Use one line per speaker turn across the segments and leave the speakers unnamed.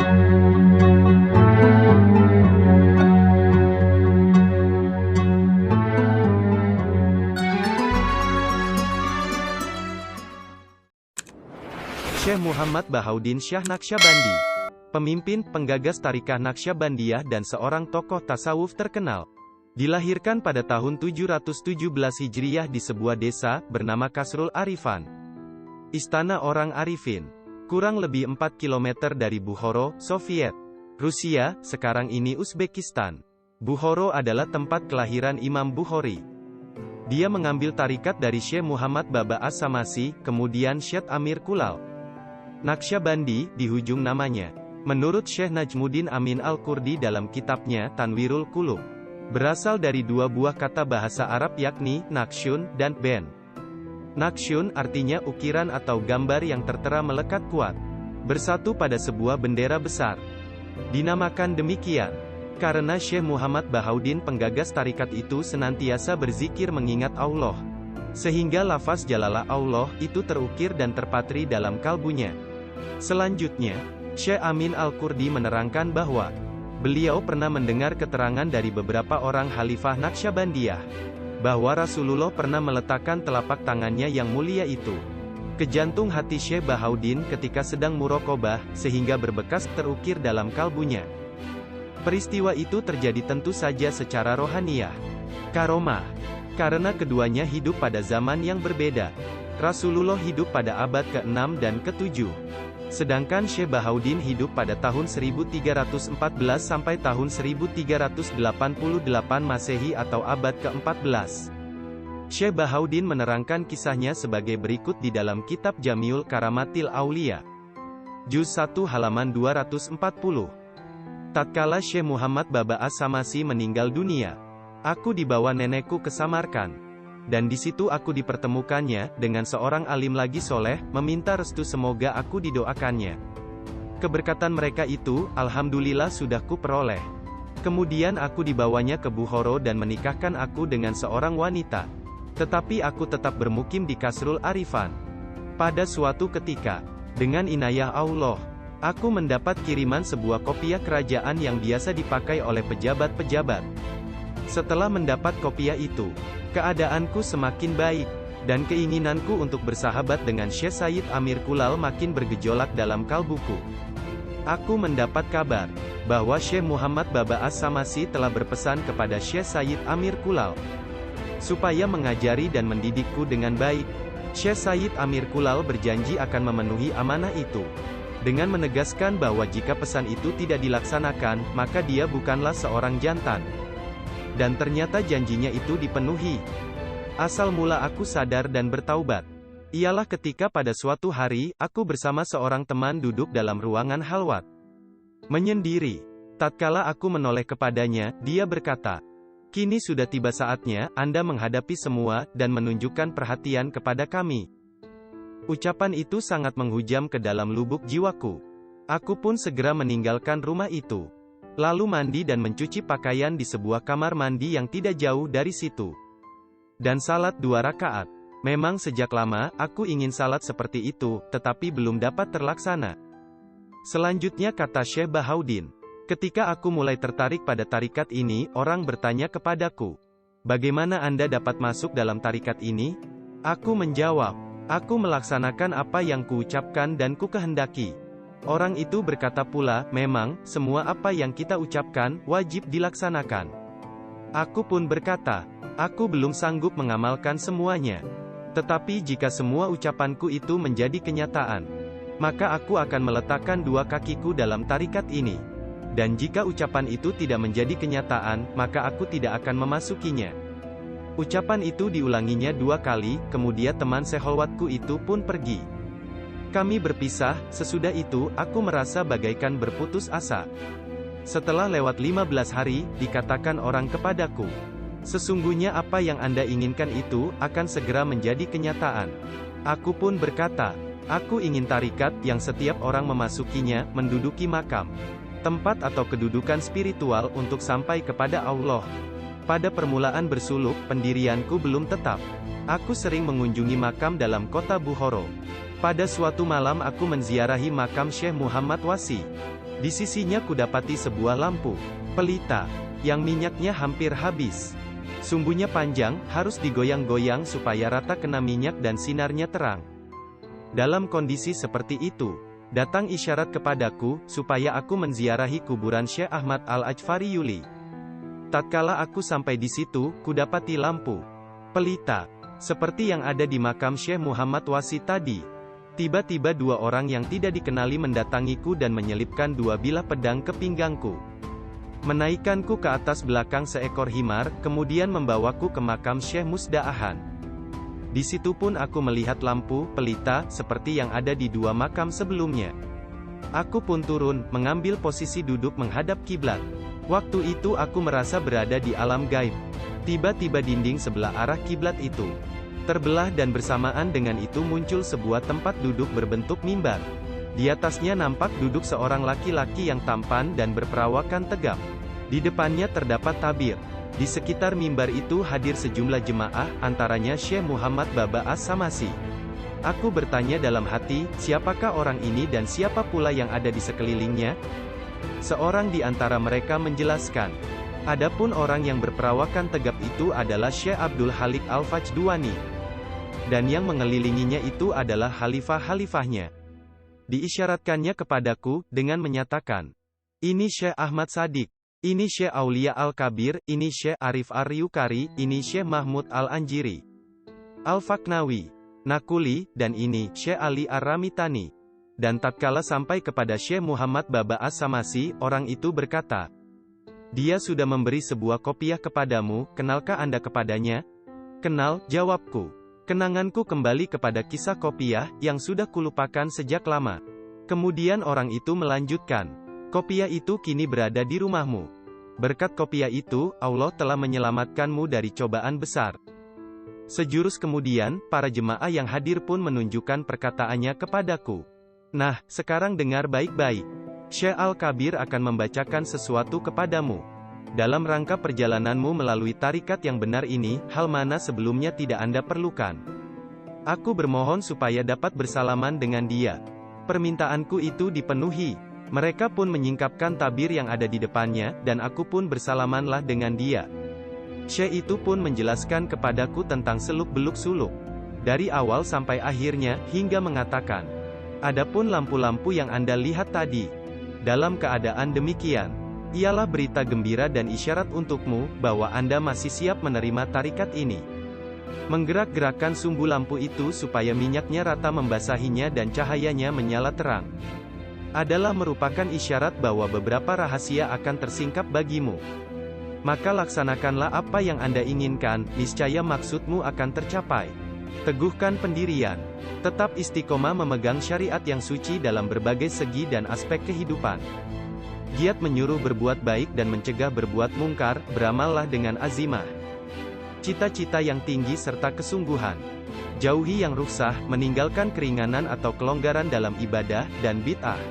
Syekh Muhammad Bahauddin Shah Naqsyabandi, pemimpin, penggagas Tariqah Naqsyabandiyah dan seorang tokoh tasawuf terkenal. Dilahirkan pada tahun 717 Hijriyah di sebuah desa, bernama Kasrul Arifan. Istana Orang Arifin. Kurang lebih 4 km dari Bukhara, Soviet Rusia, sekarang ini Uzbekistan. Bukhara adalah tempat kelahiran Imam Bukhari. Dia mengambil tarikat dari Syekh Muhammad Baba As-Samasi, kemudian Syekh Amir Kulal. Naqsyabandi, di hujung namanya. Menurut Syekh Najmuddin Amin Al-Kurdi dalam kitabnya Tanwirul Qulub, berasal dari dua buah kata bahasa Arab yakni, naqsyun, dan ben. Naqsyun artinya ukiran atau gambar yang tertera melekat kuat, bersatu pada sebuah bendera besar. Dinamakan demikian, karena Syekh Muhammad Bahauddin penggagas tarikat itu senantiasa berzikir mengingat Allah. Sehingga lafaz Jalalah Allah itu terukir dan terpatri dalam kalbunya. Selanjutnya, Syekh Amin Al-Kurdi menerangkan bahwa beliau pernah mendengar keterangan dari beberapa orang Khalifah Naqsyabandiyah, bahwa Rasulullah pernah meletakkan telapak tangannya yang mulia itu ke jantung hati Syekh Bahauddin ketika sedang muraqabah, sehingga berbekas terukir dalam kalbunya. Peristiwa itu terjadi tentu saja secara rohaniyah, karomah, karena keduanya hidup pada zaman yang berbeda. Rasulullah hidup pada abad ke-6 dan ke-7. Sedangkan Syekh Bahauddin hidup pada tahun 1314 sampai tahun 1388 Masehi atau abad ke-14. Syekh Bahauddin menerangkan kisahnya sebagai berikut di dalam kitab Jamiul Karamatil Aulia, Juz 1 halaman 240. Tatkala Syekh Muhammad Baba As-Samasi meninggal dunia, aku dibawa nenekku ke Samarkand. Dan di situ aku dipertemukannya dengan seorang alim lagi soleh, meminta restu semoga aku didoakannya. Keberkatan mereka itu, alhamdulillah sudah kuperoleh. Kemudian aku dibawanya ke Bukhara dan menikahkan aku dengan seorang wanita. Tetapi aku tetap bermukim di Kasrul Arifan. Pada suatu ketika, dengan inayah Allah, aku mendapat kiriman sebuah kopiah kerajaan yang biasa dipakai oleh pejabat-pejabat. Setelah mendapat kopiah itu, keadaanku semakin baik, dan keinginanku untuk bersahabat dengan Syekh Sayyid Amir Kulal makin bergejolak dalam kalbuku. Aku mendapat kabar bahwa Syekh Muhammad Baba As-Samasi telah berpesan kepada Syekh Sayyid Amir Kulal supaya mengajari dan mendidikku dengan baik. Syekh Sayyid Amir Kulal berjanji akan memenuhi amanah itu, dengan menegaskan bahwa jika pesan itu tidak dilaksanakan, maka dia bukanlah seorang jantan. Dan ternyata janjinya itu dipenuhi. Asal mula aku sadar dan bertaubat ialah ketika pada suatu hari, aku bersama seorang teman duduk dalam ruangan halwat, menyendiri. Tatkala aku menoleh kepadanya, dia berkata, "Kini sudah tiba saatnya Anda menghadapi semua, dan menunjukkan perhatian kepada kami." Ucapan itu sangat menghujam ke dalam lubuk jiwaku. Aku pun segera meninggalkan rumah itu, lalu mandi dan mencuci pakaian di sebuah kamar mandi yang tidak jauh dari situ, dan salat 2 rakaat. Memang sejak lama, aku ingin salat seperti itu, tetapi belum dapat terlaksana. Selanjutnya kata Syekh Bahauddin, ketika aku mulai tertarik pada tarikat ini, orang bertanya kepadaku, "Bagaimana Anda dapat masuk dalam tarikat ini?" Aku menjawab, "Aku melaksanakan apa yang kuucapkan dan kukehendaki." Orang itu berkata pula, "Memang, semua apa yang kita ucapkan, wajib dilaksanakan." Aku pun berkata, "Aku belum sanggup mengamalkan semuanya. Tetapi jika semua ucapanku itu menjadi kenyataan, maka aku akan meletakkan 2 kakiku dalam tarikat ini. Dan jika ucapan itu tidak menjadi kenyataan, maka aku tidak akan memasukinya." Ucapan itu diulanginya 2 kali, kemudian teman seholwatku itu pun pergi. Kami berpisah. Sesudah itu, aku merasa bagaikan berputus asa. Setelah lewat 15 hari, dikatakan orang kepadaku, "Sesungguhnya apa yang Anda inginkan itu, akan segera menjadi kenyataan." Aku pun berkata, "Aku ingin tarikat yang setiap orang memasukinya, menduduki makam, tempat atau kedudukan spiritual untuk sampai kepada Allah." Pada permulaan bersuluk, pendirianku belum tetap. Aku sering mengunjungi makam dalam kota Bukhara. Pada suatu malam aku menziarahi makam Syekh Muhammad Wasi. Di sisinya kudapati sebuah lampu pelita yang minyaknya hampir habis. Sumbunya panjang, harus digoyang-goyang supaya rata kena minyak dan sinarnya terang. Dalam kondisi seperti itu, datang isyarat kepadaku, supaya aku menziarahi kuburan Syekh Ahmad Al-Ajfari Yuli. Tatkala aku sampai di situ, kudapati lampu pelita seperti yang ada di makam Syekh Muhammad Wasi tadi. Tiba-tiba dua orang yang tidak dikenali mendatangiku dan menyelipkan dua bilah pedang ke pinggangku. Menaikkanku ke atas belakang seekor himar, kemudian membawaku ke makam Syekh Musda'ahan. Di situ pun aku melihat lampu pelita seperti yang ada di dua makam sebelumnya. Aku pun turun, mengambil posisi duduk menghadap kiblat. Waktu itu aku merasa berada di alam gaib. Tiba-tiba dinding sebelah arah kiblat itu terbelah dan bersamaan dengan itu muncul sebuah tempat duduk berbentuk mimbar. Di atasnya nampak duduk seorang laki-laki yang tampan dan berperawakan tegap. Di depannya terdapat tabir. Di sekitar mimbar itu hadir sejumlah jemaah, antaranya Syekh Muhammad Baba As-Samasi. Aku bertanya dalam hati, siapakah orang ini dan siapa pula yang ada di sekelilingnya? Seorang di antara mereka menjelaskan. Adapun orang yang berperawakan tegap itu adalah Syekh Abdul Halik Al-Fajduani. Dan yang mengelilinginya itu adalah khalifah-khalifahnya. Diisyaratkannya kepadaku, dengan menyatakan, ini Syekh Ahmad Sadiq, ini Syekh Aulia Al-Kabir, ini Syekh Arif Ar-Yukari, ini Syekh Mahmud Al-Anjiri, Al-Faknawi, Nakuli, dan ini Syekh Ali Ar-Ramitani. Dan tatkala sampai kepada Syekh Muhammad Baba As-Samasi, orang itu berkata, dia sudah memberi sebuah kopiah kepadamu, kenalkah Anda kepadanya? Kenal, jawabku. Kenanganku kembali kepada kisah kopiah, yang sudah kulupakan sejak lama. Kemudian orang itu melanjutkan, kopiah itu kini berada di rumahmu. Berkat kopiah itu, Allah telah menyelamatkanmu dari cobaan besar. Sejurus kemudian, para jemaah yang hadir pun menunjukkan perkataannya kepadaku. Nah, sekarang dengar baik-baik. Syekh Al-Kabir akan membacakan sesuatu kepadamu. Dalam rangka perjalananmu melalui tarikat yang benar ini, hal mana sebelumnya tidak Anda perlukan. Aku bermohon supaya dapat bersalaman dengan dia. Permintaanku itu dipenuhi. Mereka pun menyingkapkan tabir yang ada di depannya, dan aku pun bersalamanlah dengan dia. Syekh itu pun menjelaskan kepadaku tentang seluk-beluk suluk. Dari awal sampai akhirnya, hingga mengatakan, adapun lampu-lampu yang Anda lihat tadi, dalam keadaan demikian, ialah berita gembira dan isyarat untukmu, bahwa Anda masih siap menerima tarikat ini. Menggerak-gerakkan sumbu lampu itu supaya minyaknya rata membasahinya dan cahayanya menyala terang. Adalah merupakan isyarat bahwa beberapa rahasia akan tersingkap bagimu. Maka laksanakanlah apa yang Anda inginkan, niscaya maksudmu akan tercapai. Teguhkan pendirian. Tetap istiqomah memegang syariat yang suci dalam berbagai segi dan aspek kehidupan. Giat menyuruh berbuat baik dan mencegah berbuat mungkar, beramallah dengan azimah, cita-cita yang tinggi serta kesungguhan. Jauhi yang ruksah, meninggalkan keringanan atau kelonggaran dalam ibadah, dan bid'ah.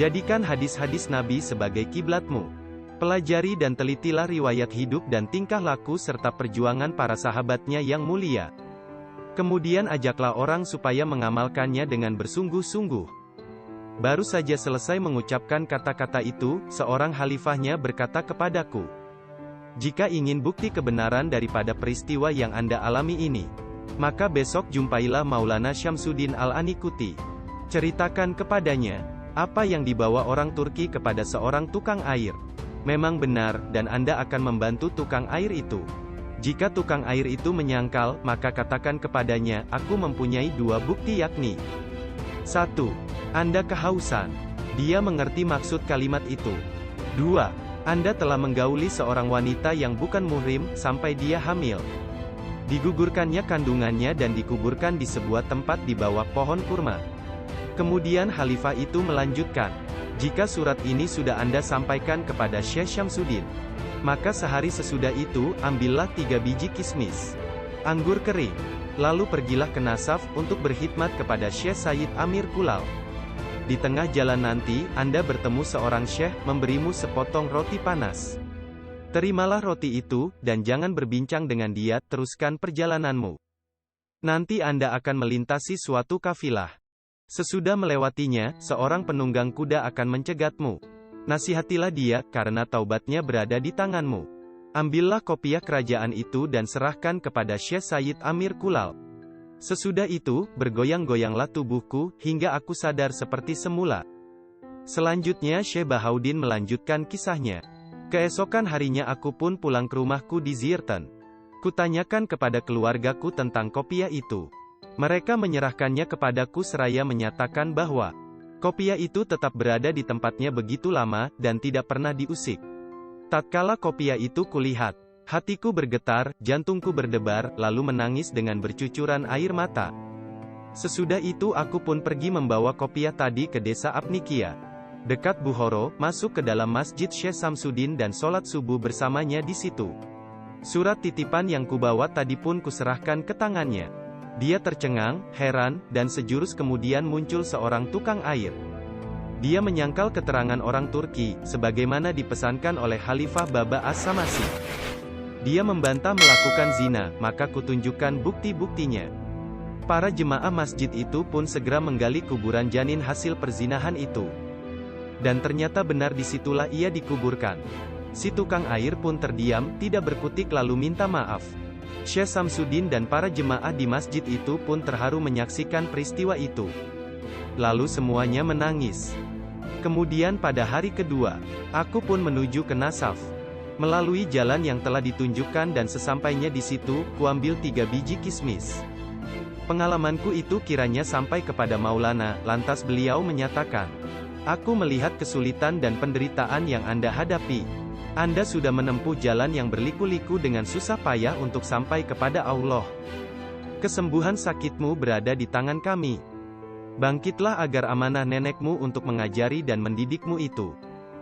Jadikan hadis-hadis Nabi sebagai kiblatmu. Pelajari dan telitilah riwayat hidup dan tingkah laku serta perjuangan para sahabatnya yang mulia. Kemudian ajaklah orang supaya mengamalkannya dengan bersungguh-sungguh. Baru saja selesai mengucapkan kata-kata itu, seorang khalifahnya berkata kepadaku, jika ingin bukti kebenaran daripada peristiwa yang Anda alami ini, maka besok jumpailah Maulana Syamsuddin Al-Anikuti. Ceritakan kepadanya, apa yang dibawa orang Turki kepada seorang tukang air. Memang benar, dan Anda akan membantu tukang air itu. Jika tukang air itu menyangkal, maka katakan kepadanya, aku mempunyai dua bukti yakni. 1. Anda kehausan. Dia mengerti maksud kalimat itu. 2. Anda telah menggauli seorang wanita yang bukan muhrim, sampai dia hamil. Digugurkannya kandungannya dan dikuburkan di sebuah tempat di bawah pohon kurma. Kemudian khalifah itu melanjutkan, jika surat ini sudah Anda sampaikan kepada Syekh Syamsuddin, maka sehari sesudah itu, ambillah 3 biji kismis, anggur kering. Lalu pergilah ke Nasaf, untuk berkhidmat kepada Syekh Sayyid Amir Kulal. Di tengah jalan nanti, Anda bertemu seorang syekh, memberimu sepotong roti panas. Terimalah roti itu, dan jangan berbincang dengan dia, teruskan perjalananmu. Nanti Anda akan melintasi suatu kafilah. Sesudah melewatinya, seorang penunggang kuda akan mencegatmu. Nasihatilah dia, karena taubatnya berada di tanganmu. Ambillah kopiah kerajaan itu dan serahkan kepada Syekh Sayyid Amir Kulal. Sesudah itu, bergoyang-goyanglah tubuhku, hingga aku sadar seperti semula. Selanjutnya Syekh Bahauddin melanjutkan kisahnya. Keesokan harinya aku pun pulang ke rumahku di Zierten. Kutanyakan kepada keluargaku tentang kopiah itu. Mereka menyerahkannya kepadaku seraya menyatakan bahwa kopiah itu tetap berada di tempatnya begitu lama, dan tidak pernah diusik. Tatkala kopiah itu kulihat, hatiku bergetar, jantungku berdebar, lalu menangis dengan bercucuran air mata. Sesudah itu aku pun pergi membawa kopiah tadi ke desa Apnikia, dekat Bukhoro, masuk ke dalam masjid Syekh Samsudin dan sholat subuh bersamanya di situ. Surat titipan yang kubawa tadi pun kuserahkan ke tangannya. Dia tercengang, heran, dan sejurus kemudian muncul seorang tukang air. Dia menyangkal keterangan orang Turki, sebagaimana dipesankan oleh Khalifah Baba As-Samasi. Dia membantah melakukan zina, maka kutunjukkan bukti-buktinya. Para jemaah masjid itu pun segera menggali kuburan janin hasil perzinahan itu. Dan ternyata benar disitulah ia dikuburkan. Si tukang air pun terdiam, tidak berkutik lalu minta maaf. Syekh Samsudin dan para jemaah di masjid itu pun terharu menyaksikan peristiwa itu. Lalu semuanya menangis. Kemudian pada hari kedua, aku pun menuju ke Nasaf. Melalui jalan yang telah ditunjukkan dan sesampainya di situ, kuambil 3 biji kismis. Pengalamanku itu kiranya sampai kepada Maulana, lantas beliau menyatakan, "Aku melihat kesulitan dan penderitaan yang Anda hadapi. Anda sudah menempuh jalan yang berliku-liku dengan susah payah untuk sampai kepada Allah. Kesembuhan sakitmu berada di tangan kami. Bangkitlah agar amanah nenekmu untuk mengajari dan mendidikmu itu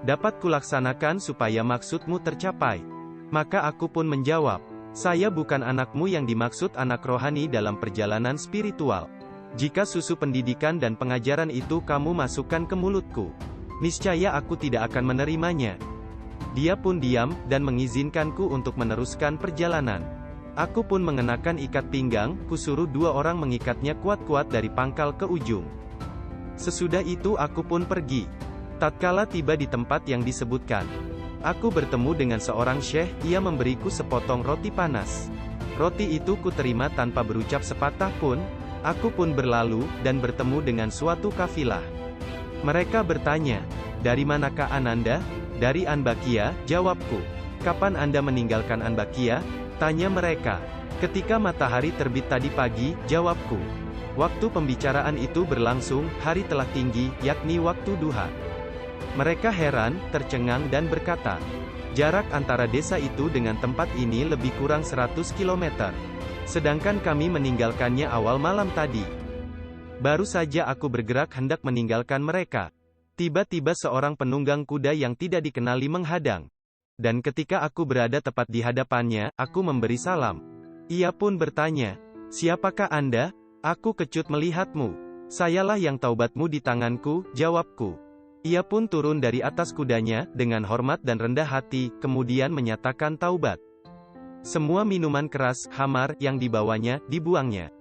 dapat kulaksanakan supaya maksudmu tercapai." Maka aku pun menjawab, "Saya bukan anakmu yang dimaksud anak rohani dalam perjalanan spiritual. Jika susu pendidikan dan pengajaran itu kamu masukkan ke mulutku, niscaya aku tidak akan menerimanya." Dia pun diam, dan mengizinkanku untuk meneruskan perjalanan. Aku pun mengenakan ikat pinggang, kusuruh 2 orang mengikatnya kuat-kuat dari pangkal ke ujung. Sesudah itu aku pun pergi. Tatkala tiba di tempat yang disebutkan, aku bertemu dengan seorang syekh, ia memberiku sepotong roti panas. Roti itu kuterima tanpa berucap sepatah pun. Aku pun berlalu, dan bertemu dengan suatu kafilah. Mereka bertanya, "Dari manakah Ananda?" "Dari Anbakia," jawabku. "Kapan Anda meninggalkan Anbakia?" tanya mereka. "Ketika matahari terbit tadi pagi," jawabku. Waktu pembicaraan itu berlangsung, hari telah tinggi, yakni waktu duha. Mereka heran, tercengang dan berkata, "Jarak antara desa itu dengan tempat ini lebih kurang 100 km. Sedangkan kami meninggalkannya awal malam tadi." Baru saja aku bergerak hendak meninggalkan mereka. Tiba-tiba seorang penunggang kuda yang tidak dikenali menghadang. Dan ketika aku berada tepat di hadapannya, aku memberi salam. Ia pun bertanya, "Siapakah Anda?" Aku kecut melihatmu. "Sayalah yang taubatmu di tanganku," jawabku. Ia pun turun dari atas kudanya, dengan hormat dan rendah hati, kemudian menyatakan taubat. Semua minuman keras, khamar, yang dibawanya, dibuangnya.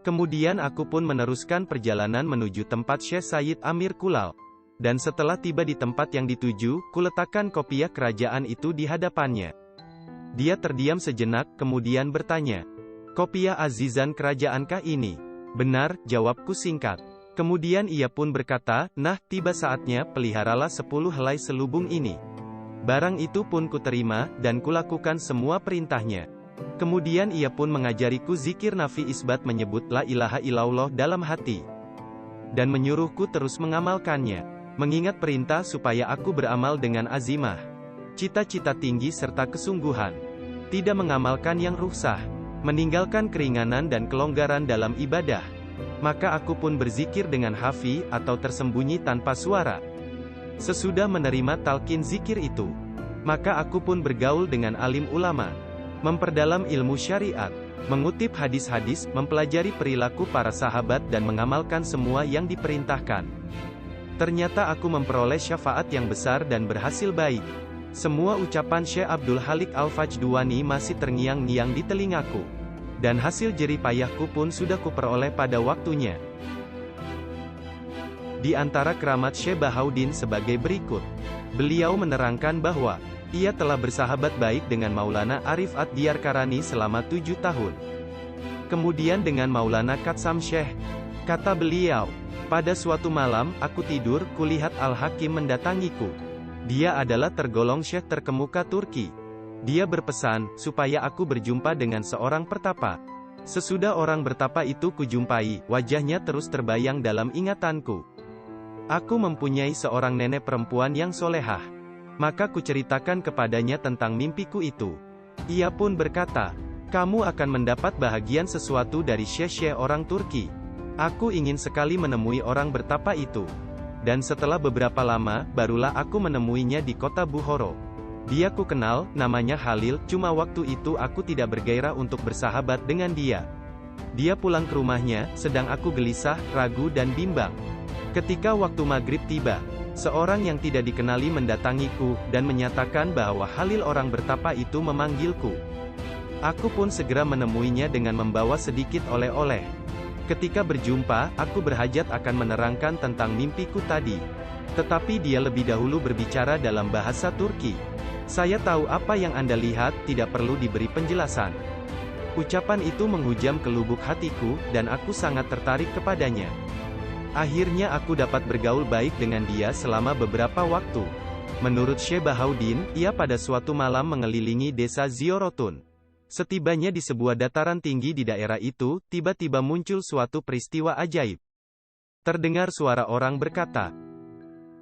Kemudian aku pun meneruskan perjalanan menuju tempat Syekh Sayyid Amir Kulal. Dan setelah tiba di tempat yang dituju, kuletakkan kopiah kerajaan itu di hadapannya. Dia terdiam sejenak, kemudian bertanya, "Kopiah azizan kerajaankah ini?" "Benar," jawabku singkat. Kemudian ia pun berkata, "Nah, tiba saatnya, peliharalah 10 helai selubung ini." Barang itu pun kuterima, dan kulakukan semua perintahnya. Kemudian ia pun mengajariku zikir nafi isbat menyebut la ilaha illallah dalam hati. Dan menyuruhku terus mengamalkannya. Mengingat perintah supaya aku beramal dengan azimah, cita-cita tinggi serta kesungguhan. Tidak mengamalkan yang ruksah. Meninggalkan keringanan dan kelonggaran dalam ibadah. Maka aku pun berzikir dengan hafi, atau tersembunyi tanpa suara. Sesudah menerima talqin zikir itu, maka aku pun bergaul dengan alim ulama. Memperdalam ilmu syariat. Mengutip hadis-hadis, mempelajari perilaku para sahabat dan mengamalkan semua yang diperintahkan. Ternyata aku memperoleh syafaat yang besar dan berhasil baik. Semua ucapan Syekh Abdul Halik Al-Fajduwani masih terngiang-ngiang di telingaku. Dan hasil jerih payahku pun sudah kuperoleh pada waktunya. Di antara keramat Syekh Bahauddin sebagai berikut. Beliau menerangkan bahwa, ia telah bersahabat baik dengan Maulana Arif Ad-Diyar Karani selama 7 tahun. Kemudian dengan Maulana Katsam Syekh. Kata beliau, pada suatu malam, aku tidur, kulihat Al-Hakim mendatangiku. Dia adalah tergolong syekh terkemuka Turki. Dia berpesan, supaya aku berjumpa dengan seorang pertapa. Sesudah orang bertapa itu kujumpai, wajahnya terus terbayang dalam ingatanku. Aku mempunyai seorang nenek perempuan yang solehah. Maka kuceritakan kepadanya tentang mimpiku itu. Ia pun berkata, kamu akan mendapat bahagian sesuatu dari syekh-syekh orang Turki. Aku ingin sekali menemui orang bertapa itu. Dan setelah beberapa lama, barulah aku menemuinya di kota Bukhara. Dia ku kenal, namanya Halil, cuma waktu itu aku tidak bergairah untuk bersahabat dengan dia. Dia pulang ke rumahnya, sedang aku gelisah, ragu dan bimbang. Ketika waktu maghrib tiba, seorang yang tidak dikenali mendatangiku, dan menyatakan bahwa Halil orang bertapa itu memanggilku. Aku pun segera menemuinya dengan membawa sedikit oleh-oleh. Ketika berjumpa, aku berhajat akan menerangkan tentang mimpiku tadi. Tetapi dia lebih dahulu berbicara dalam bahasa Turki. Saya tahu apa yang Anda lihat, tidak perlu diberi penjelasan. Ucapan itu menghujam ke lubuk hatiku, dan aku sangat tertarik kepadanya. Akhirnya aku dapat bergaul baik dengan dia selama beberapa waktu. Menurut Syekh Bahauddin, ia pada suatu malam mengelilingi desa Ziorotun. Setibanya di sebuah dataran tinggi di daerah itu, tiba-tiba muncul suatu peristiwa ajaib. Terdengar suara orang berkata,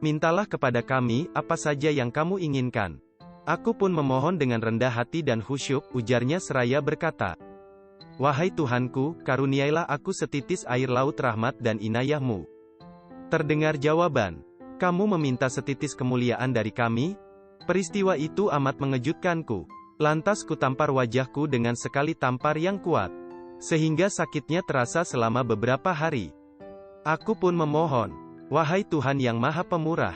mintalah kepada kami, apa saja yang kamu inginkan. Aku pun memohon dengan rendah hati dan khusyuk, ujarnya seraya berkata, wahai Tuhanku, karuniailah aku setitis air laut rahmat dan inayahmu. Terdengar jawaban, kamu meminta setitis kemuliaan dari kami? Peristiwa itu amat mengejutkanku. Lantas kutampar wajahku dengan sekali tampar yang kuat. Sehingga sakitnya terasa selama beberapa hari. Aku pun memohon, wahai Tuhan yang Maha Pemurah,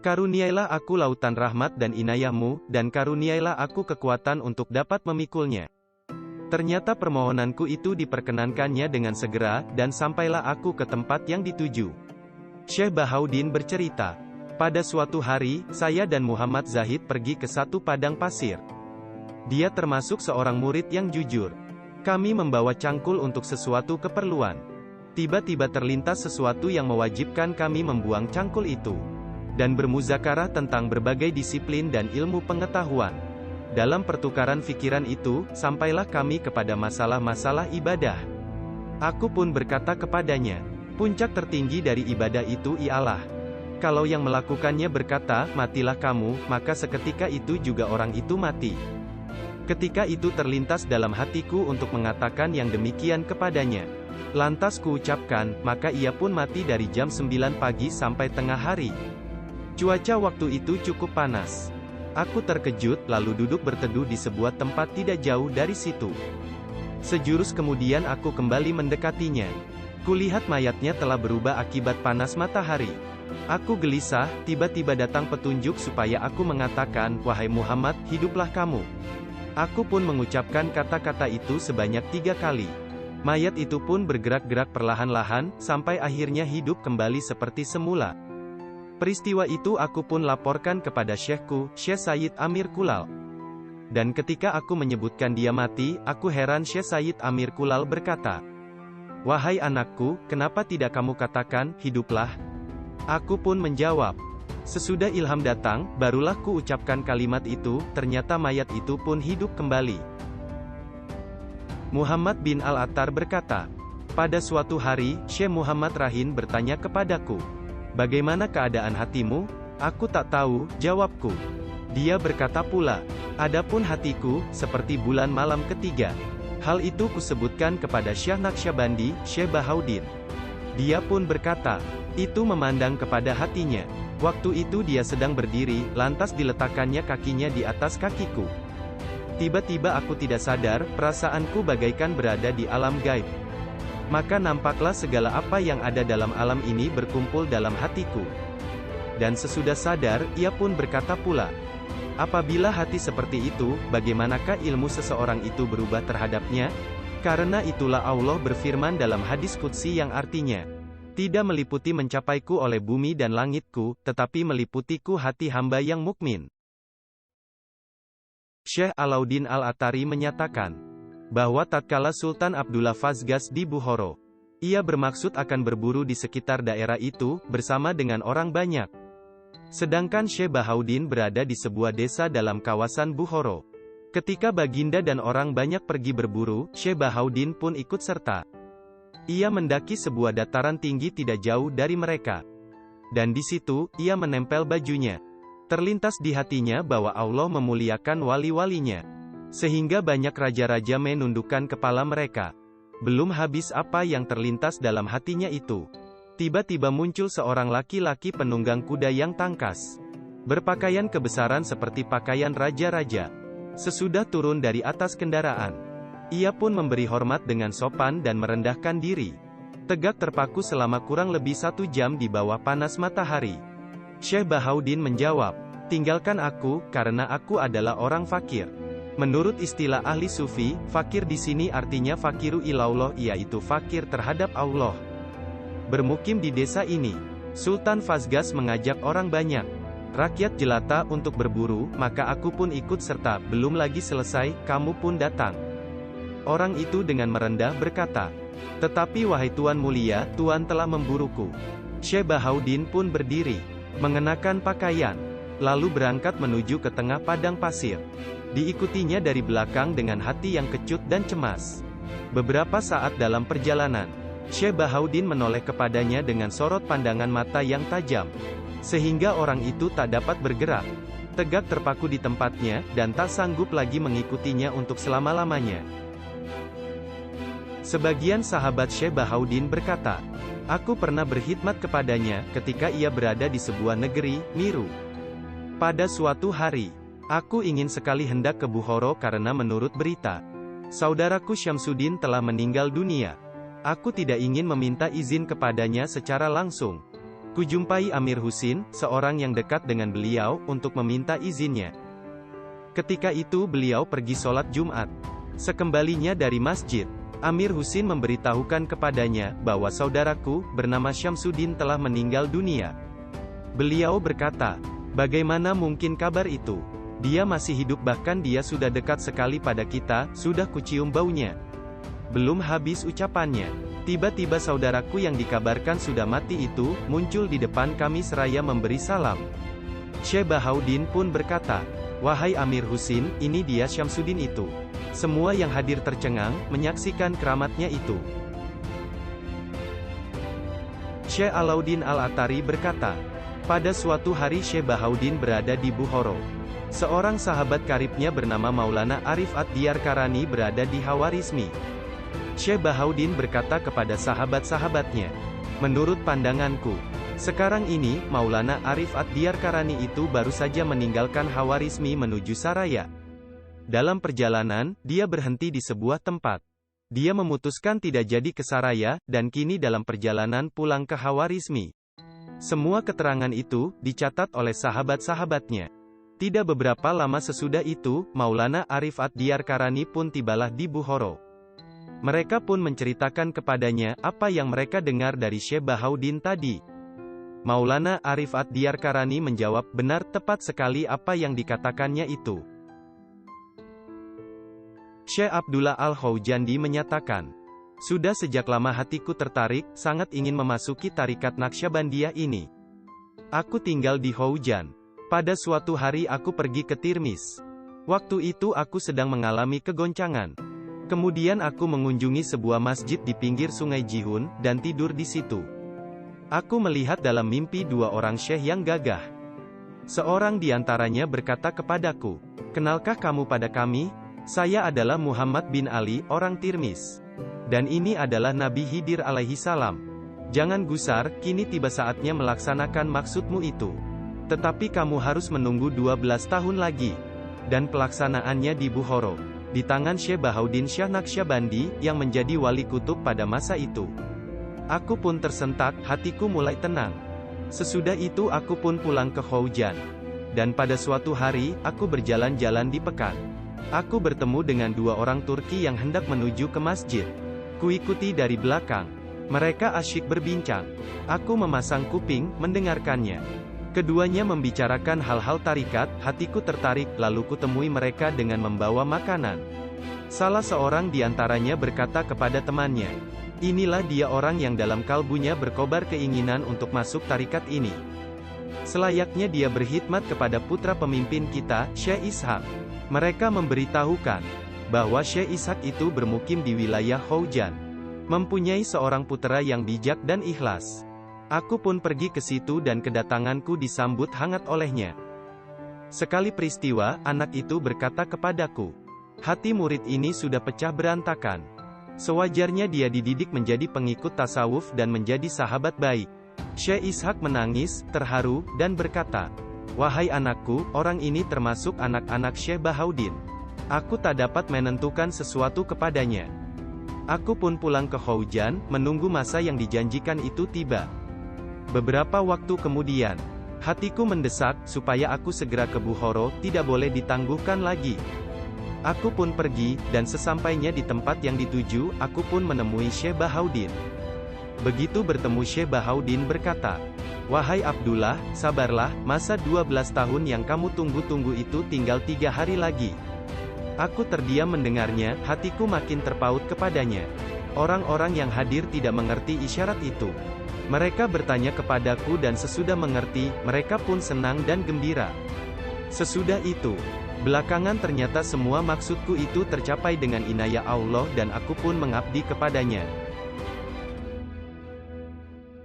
karuniailah aku lautan rahmat dan inayahmu, dan karuniailah aku kekuatan untuk dapat memikulnya. Ternyata permohonanku itu diperkenankannya dengan segera, dan sampailah aku ke tempat yang dituju. Syekh Bahauddin bercerita, pada suatu hari, saya dan Muhammad Zahid pergi ke satu padang pasir. Dia termasuk seorang murid yang jujur. Kami membawa cangkul untuk sesuatu keperluan. Tiba-tiba terlintas sesuatu yang mewajibkan kami membuang cangkul itu. Dan bermuzakarah tentang berbagai disiplin dan ilmu pengetahuan. Dalam pertukaran pikiran itu, sampailah kami kepada masalah-masalah ibadah. Aku pun berkata kepadanya, puncak tertinggi dari ibadah itu ialah, kalau yang melakukannya berkata, matilah kamu, maka seketika itu juga orang itu mati. Ketika itu terlintas dalam hatiku untuk mengatakan yang demikian kepadanya. Lantas kuucapkan, maka ia pun mati dari jam 9 pagi sampai tengah hari. Cuaca waktu itu cukup panas. Aku terkejut, lalu duduk berteduh di sebuah tempat tidak jauh dari situ. Sejurus kemudian aku kembali mendekatinya. Kulihat mayatnya telah berubah akibat panas matahari. Aku gelisah, tiba-tiba datang petunjuk supaya aku mengatakan, wahai Muhammad, hiduplah kamu. Aku pun mengucapkan kata-kata itu sebanyak 3 kali. Mayat itu pun bergerak-gerak perlahan-lahan, sampai akhirnya hidup kembali seperti semula. Peristiwa itu aku pun laporkan kepada syekhku, Syekh Sayyid Amir Kulal. Dan ketika aku menyebutkan dia mati, aku heran. Syekh Sayyid Amir Kulal berkata, wahai anakku, kenapa tidak kamu katakan, hiduplah? Aku pun menjawab, sesudah ilham datang, barulah ku ucapkan kalimat itu, ternyata mayat itu pun hidup kembali. Muhammad bin Al-Attar berkata, pada suatu hari, Syekh Muhammad Rahin bertanya kepadaku, bagaimana keadaan hatimu? Aku tak tahu, jawabku. Dia berkata pula, adapun hatiku, seperti bulan malam ketiga. Hal itu kusebutkan kepada Syekh Naqsyabandi, Syekh Bahauddin. Dia pun berkata, itu memandang kepada hatinya. Waktu itu dia sedang berdiri, lantas diletakkannya kakinya di atas kakiku. Tiba-tiba aku tidak sadar, perasaanku bagaikan berada di alam gaib. Maka nampaklah segala apa yang ada dalam alam ini berkumpul dalam hatiku. Dan sesudah sadar, ia pun berkata pula, apabila hati seperti itu, bagaimanakah ilmu seseorang itu berubah terhadapnya? Karena itulah Allah berfirman dalam hadis qudsi yang artinya, Tidak meliputi mencapaiku oleh bumi dan langitku, tetapi meliputiku hati hamba yang mukmin. Syekh Alauddin Al-Atari menyatakan bahwa tatkala Sultan Abdullah Fazgas di Bukhara, ia bermaksud akan berburu di sekitar daerah itu, bersama dengan orang banyak. Sedangkan Syekh Bahauddin berada di sebuah desa dalam kawasan Bukhara. Ketika baginda dan orang banyak pergi berburu, Syekh Bahauddin pun ikut serta. Ia mendaki sebuah dataran tinggi tidak jauh dari mereka. Dan di situ, ia menempel bajunya. Terlintas di hatinya bahwa Allah memuliakan wali-walinya. Sehingga banyak raja-raja menundukkan kepala mereka. Belum habis apa yang terlintas dalam hatinya itu. Tiba-tiba muncul seorang laki-laki penunggang kuda yang tangkas. Berpakaian kebesaran seperti pakaian raja-raja. Sesudah turun dari atas kendaraan, ia pun memberi hormat dengan sopan dan merendahkan diri. Tegak terpaku selama kurang lebih 1 jam di bawah panas matahari. Syekh Bahauddin menjawab, "Tinggalkan aku, karena aku adalah orang fakir." Menurut istilah ahli sufi, fakir di sini artinya fakiru ilallah, yaitu fakir terhadap Allah. Bermukim di desa ini, Sultan Fazgas mengajak orang banyak, rakyat jelata untuk berburu, maka aku pun ikut serta. Belum lagi selesai, kamu pun datang. Orang itu dengan merendah berkata, "Tetapi wahai Tuan mulia, Tuan telah memburuku." Syekh Bahauddin pun berdiri, mengenakan pakaian, lalu berangkat menuju ke tengah padang pasir. Diikutinya dari belakang dengan hati yang kecut dan cemas. Beberapa saat dalam perjalanan, Syekh Bahauddin menoleh kepadanya dengan sorot pandangan mata yang tajam, sehingga orang itu tak dapat bergerak, tegak terpaku di tempatnya, dan tak sanggup lagi mengikutinya untuk selama-lamanya. Sebagian sahabat Syekh Bahauddin berkata, "Aku pernah berkhidmat kepadanya, ketika ia berada di sebuah negeri, Miru. Pada suatu hari, aku ingin sekali hendak ke Bukhara karena menurut berita, saudaraku Syamsuddin telah meninggal dunia. Aku tidak ingin meminta izin kepadanya secara langsung. Kujumpai Amir Husin, seorang yang dekat dengan beliau, untuk meminta izinnya. Ketika itu beliau pergi sholat Jumat. Sekembalinya dari masjid, Amir Husin memberitahukan kepadanya, bahwa saudaraku, bernama Syamsuddin telah meninggal dunia. Beliau berkata, bagaimana mungkin kabar itu? Dia masih hidup, bahkan dia sudah dekat sekali pada kita, sudah kucium baunya. Belum habis ucapannya, tiba-tiba saudaraku yang dikabarkan sudah mati itu, muncul di depan kami seraya memberi salam. Syekh Bahauddin pun berkata, wahai Amir Husin, ini dia Syamsuddin itu. Semua yang hadir tercengang, menyaksikan keramatnya itu. Syekh Alauddin Al-Atari berkata, pada suatu hari Syekh Bahauddin berada di Bukhara. Seorang sahabat karibnya bernama Maulana Arif Ad-Diyar Karani berada di Khawarizmi. Syekh Bahauddin berkata kepada sahabat-sahabatnya, menurut pandanganku, sekarang ini, Maulana Arif Ad-Diyar Karani itu baru saja meninggalkan Khawarizmi menuju Saraya. Dalam perjalanan, dia berhenti di sebuah tempat. Dia memutuskan tidak jadi ke Saraya, dan kini dalam perjalanan pulang ke Khawarizmi. Semua keterangan itu, dicatat oleh sahabat-sahabatnya. Tidak beberapa lama sesudah itu, Maulana Arif Ad-Diyar Karani pun tibalah di Bukhara. Mereka pun menceritakan kepadanya, apa yang mereka dengar dari Syekh Bahauddin tadi. Maulana Arif Ad-Diyar Karani menjawab, benar, tepat sekali apa yang dikatakannya itu. Syekh Abdullah Al-Khawjandi menyatakan, sudah sejak lama hatiku tertarik, sangat ingin memasuki tarikat Naqsyabandiyah ini. Aku tinggal di Khawjan. Pada suatu hari aku pergi ke Tirmiz. Waktu itu aku sedang mengalami kegoncangan. Kemudian aku mengunjungi sebuah masjid di pinggir sungai Jihun, dan tidur di situ. Aku melihat dalam mimpi dua orang syekh yang gagah. Seorang di antaranya berkata kepadaku, kenalkah kamu pada kami? Saya adalah Muhammad bin Ali, orang Tirmiz. Dan ini adalah Nabi Khidir alaihi salam. Jangan gusar, kini tiba saatnya melaksanakan maksudmu itu. Tetapi kamu harus menunggu 12 tahun lagi. Dan pelaksanaannya di Bukhara, di tangan Syekh Bahauddin Syah Naqsyabandi, yang menjadi wali kutub pada masa itu. Aku pun tersentak, hatiku mulai tenang. Sesudah itu aku pun pulang ke Khawjan. Dan pada suatu hari, aku berjalan-jalan di Pekan. Aku bertemu dengan dua orang Turki yang hendak menuju ke masjid. Kuikuti dari belakang. Mereka asyik berbincang. Aku memasang kuping, mendengarkannya. Keduanya membicarakan hal-hal tarikat, hatiku tertarik, lalu kutemui mereka dengan membawa makanan. Salah seorang di antaranya berkata kepada temannya, "Inilah dia orang yang dalam kalbunya berkobar keinginan untuk masuk tarikat ini. Selayaknya dia berkhidmat kepada putra pemimpin kita, Syekh Ishak." Mereka memberitahukan bahwa Syekh Ishak itu bermukim di wilayah Houjan, mempunyai seorang putera yang bijak dan ikhlas. Aku pun pergi ke situ dan kedatanganku disambut hangat olehnya. Sekali peristiwa, anak itu berkata kepadaku, "Hati murid ini sudah pecah berantakan. Sewajarnya dia dididik menjadi pengikut tasawuf dan menjadi sahabat baik." Syekh Ishak menangis, terharu, dan berkata, "Wahai anakku, orang ini termasuk anak-anak Syekh Bahaudin. Aku tak dapat menentukan sesuatu kepadanya." Aku pun pulang ke Houjan, menunggu masa yang dijanjikan itu tiba. Beberapa waktu kemudian, hatiku mendesak, supaya aku segera ke Bukhara, tidak boleh ditangguhkan lagi. Aku pun pergi, dan sesampainya di tempat yang dituju, aku pun menemui Syekh Bahaudin. Begitu bertemu Syekh Bahaudin berkata, "Wahai Abdullah, sabarlah, masa 12 tahun yang kamu tunggu-tunggu itu tinggal 3 hari lagi." Aku terdiam mendengarnya, hatiku makin terpaut kepadanya. Orang-orang yang hadir tidak mengerti isyarat itu. Mereka bertanya kepadaku dan sesudah mengerti, mereka pun senang dan gembira. Sesudah itu, belakangan ternyata semua maksudku itu tercapai dengan inayah Allah dan aku pun mengabdi kepadanya.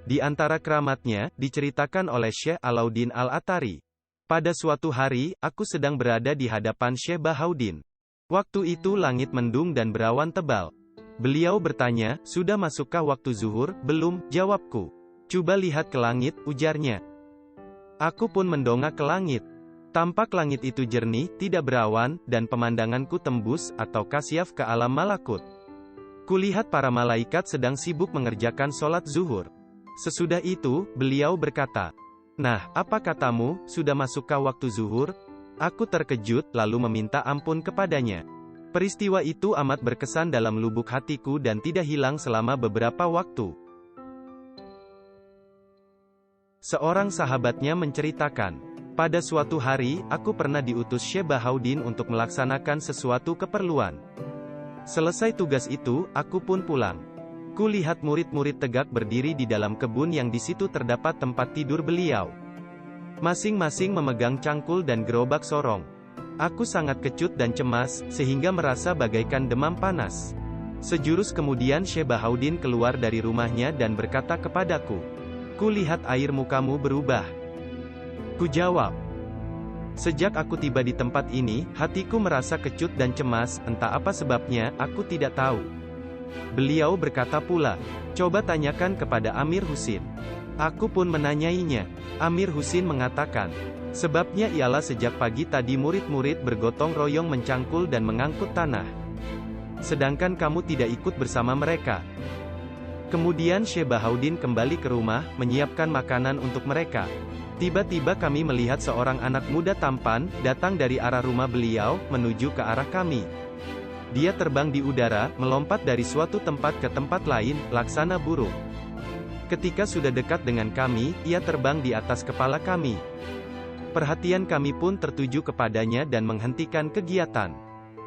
Di antara keramatnya, diceritakan oleh Syekh Alauddin Al-Athari. Pada suatu hari, aku sedang berada di hadapan Syekh Bahaudin. Waktu itu langit mendung dan berawan tebal. Beliau bertanya, "Sudah masukkah waktu zuhur?" "Belum," jawabku. "Coba lihat ke langit," ujarnya. Aku pun mendongak ke langit. Tampak langit itu jernih, tidak berawan, dan pemandanganku tembus, atau kasyaf ke alam malakut. Kulihat para malaikat sedang sibuk mengerjakan sholat zuhur. Sesudah itu, beliau berkata, "Nah, apa katamu, sudah masukkah waktu zuhur?" Aku terkejut, lalu meminta ampun kepadanya. Peristiwa itu amat berkesan dalam lubuk hatiku dan tidak hilang selama beberapa waktu. Seorang sahabatnya menceritakan, pada suatu hari, aku pernah diutus Syekh Bahaudin untuk melaksanakan sesuatu keperluan. Selesai tugas itu, aku pun pulang. Kulihat murid-murid tegak berdiri di dalam kebun yang di situ terdapat tempat tidur beliau. Masing-masing memegang cangkul dan gerobak sorong. Aku sangat kecut dan cemas, sehingga merasa bagaikan demam panas. Sejurus kemudian Syekh Bahaudin keluar dari rumahnya dan berkata kepadaku, "Kulihat air mukamu berubah." Kujawab, "Sejak aku tiba di tempat ini, hatiku merasa kecut dan cemas, entah apa sebabnya, aku tidak tahu." Beliau berkata pula, "Coba tanyakan kepada Amir Husin." Aku pun menanyainya. Amir Husin mengatakan, "Sebabnya ialah sejak pagi tadi murid-murid bergotong royong mencangkul dan mengangkut tanah. Sedangkan kamu tidak ikut bersama mereka." Kemudian Syekh Bahaudin kembali ke rumah, menyiapkan makanan untuk mereka. Tiba-tiba kami melihat seorang anak muda tampan, datang dari arah rumah beliau, menuju ke arah kami. Dia terbang di udara, melompat dari suatu tempat ke tempat lain, laksana burung. Ketika sudah dekat dengan kami, ia terbang di atas kepala kami. Perhatian kami pun tertuju kepadanya dan menghentikan kegiatan.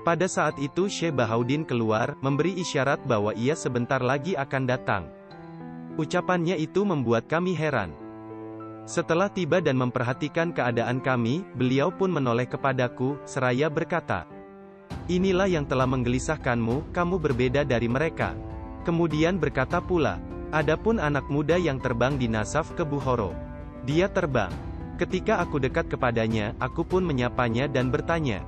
Pada saat itu Syekh Bahaudin keluar, memberi isyarat bahwa ia sebentar lagi akan datang. Ucapannya itu membuat kami heran. Setelah tiba dan memperhatikan keadaan kami, beliau pun menoleh kepadaku, seraya berkata, "Inilah yang telah menggelisahkanmu, kamu berbeda dari mereka." Kemudian berkata pula, "Adapun anak muda yang terbang di Nasaf ke Bukhara. Dia terbang. Ketika aku dekat kepadanya, aku pun menyapanya dan bertanya,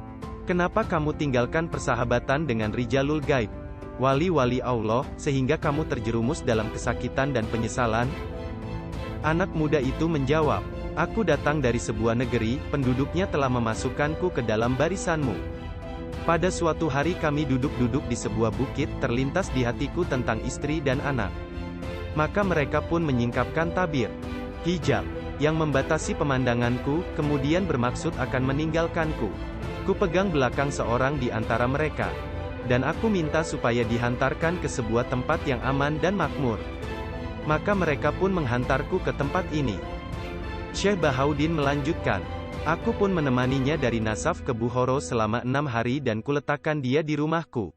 'Kenapa kamu tinggalkan persahabatan dengan Rijalul Gaib, wali-wali Allah, sehingga kamu terjerumus dalam kesakitan dan penyesalan?' Anak muda itu menjawab, 'Aku datang dari sebuah negeri, penduduknya telah memasukkanku ke dalam barisanmu. Pada suatu hari kami duduk-duduk di sebuah bukit, terlintas di hatiku tentang istri dan anak. Maka mereka pun menyingkapkan tabir, hijab, yang membatasi pemandanganku, kemudian bermaksud akan meninggalkanku. Ku pegang belakang seorang di antara mereka. Dan aku minta supaya dihantarkan ke sebuah tempat yang aman dan makmur. Maka mereka pun menghantarku ke tempat ini. Syekh Bahauddin melanjutkan, aku pun menemaninya dari Nasaf ke Bukhara selama 6 hari dan kuletakkan dia di rumahku.